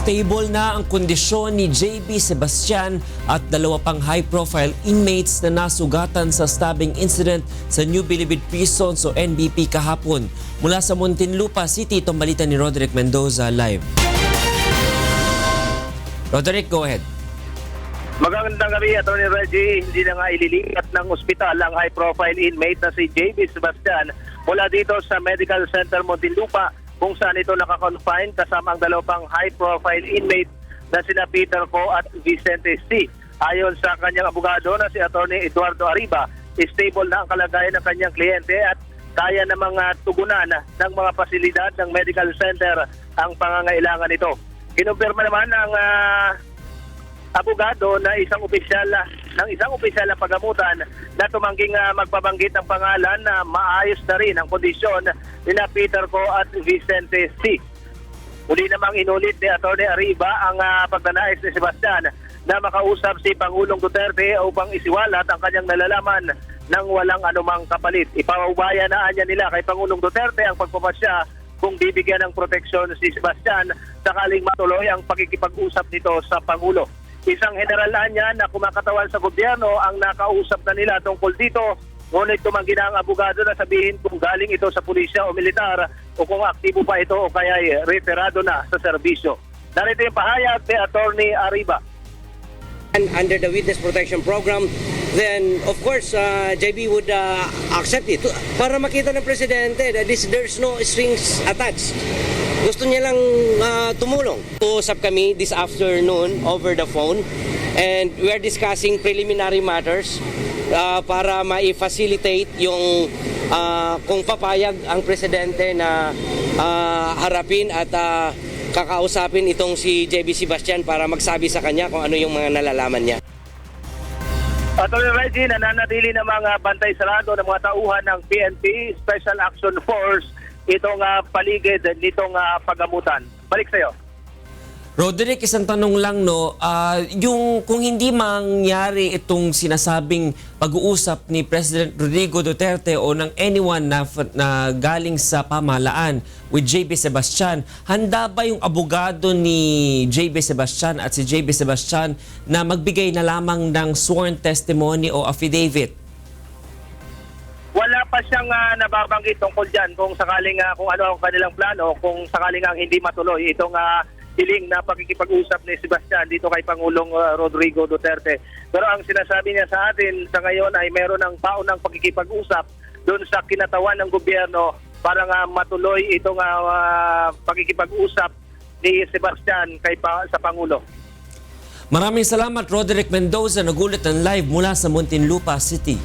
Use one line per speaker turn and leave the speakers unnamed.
Stable na ang kondisyon ni JB Sebastian at dalawa pang high-profile inmates na nasugatan sa stabbing incident sa New Bilibid Prison o NBP kahapon. Mula sa Muntinlupa City, itong balita ni Roderick Mendoza live. Roderick, go ahead.
Magandang gabi, Atty. Reggie. Hindi na nga ililipat ng ospital ang high-profile inmate na si JB Sebastian mula dito sa Medical Center Muntinlupa, kung saan ito nakakonfine kasama ang dalawang high-profile inmate na sina Peter Co at Vicente C. Ayon sa kanyang abogado na si Atty. Eduardo Arriba, stable na ang kalagayan ng kanyang kliyente at kaya namang tugunan ng mga pasilidad ng medical center ang pangangailangan nito. Kinumpirma naman ng abogado na isang opisyal na pagamutan na tumangging magpabanggit ng pangalan na maayos na rin ang kondisyon nila Peter Co at Vicente C. Muli namang inulit ni Atty. Arriba ang pagnanais ni Sebastian na makausap si Pangulong Duterte upang isiwalat ang kanyang nalalaman ng walang anumang kapalit. Ipaubaya na niya nila kay Pangulong Duterte ang pagpapasya kung bibigyan ng proteksyon si Sebastian sakaling matuloy ang pakikipag-usap nito sa Pangulo. Isang general niya na kumakatawan sa gobyerno ang nakausap na nila tungkol dito, ngunit tumanggi na ang abogado na sabihin kung galing ito sa pulisya o militar o kung aktibo pa ito o kaya referado na sa serbisyo. Narito yung pahayag ni Atty. Arriba.
Under the Witness Protection Program, then of course JB would accept it para makita ng presidente that there's no strings attached. Gusto niya lang tumulong. Usap kami this afternoon over the phone and we are discussing preliminary matters para ma-facilitate yung kung papayag ang presidente na harapin at kakausapin itong si JB Sebastian para magsabi sa kanya kung ano yung mga nalalaman niya.
Atty. Reggie, nananatili ng mga bantay sarado ng mga tauhan ng PNP Special Action Force itong paligid nitong pagamutan. Balik sa iyo.
Roderick, isang tanong lang, no, yung kung hindi mangyari itong sinasabing pag-uusap ni President Rodrigo Duterte o ng anyone na galing sa pamahalaan with JB Sebastian, handa ba yung abogado ni JB Sebastian at si JB Sebastian na magbigay na lamang ng sworn testimony o affidavit?
Wala pa siyang nababanggit tungkol dyan kung sakaling kung ano ang kanilang plano, kung sakaling hindi matuloy itong hiling na pakikipag-usap ni Sebastian dito kay Pangulong Rodrigo Duterte. Pero ang sinasabi niya sa atin sa ngayon ay meron ng paunang pakikipag-usap doon sa kinatawan ng gobyerno para nga matuloy itong pakikipag-usap ni Sebastian sa Pangulo.
Maraming salamat, Roderick Mendoza, nagulat ng live mula sa Muntinlupa City.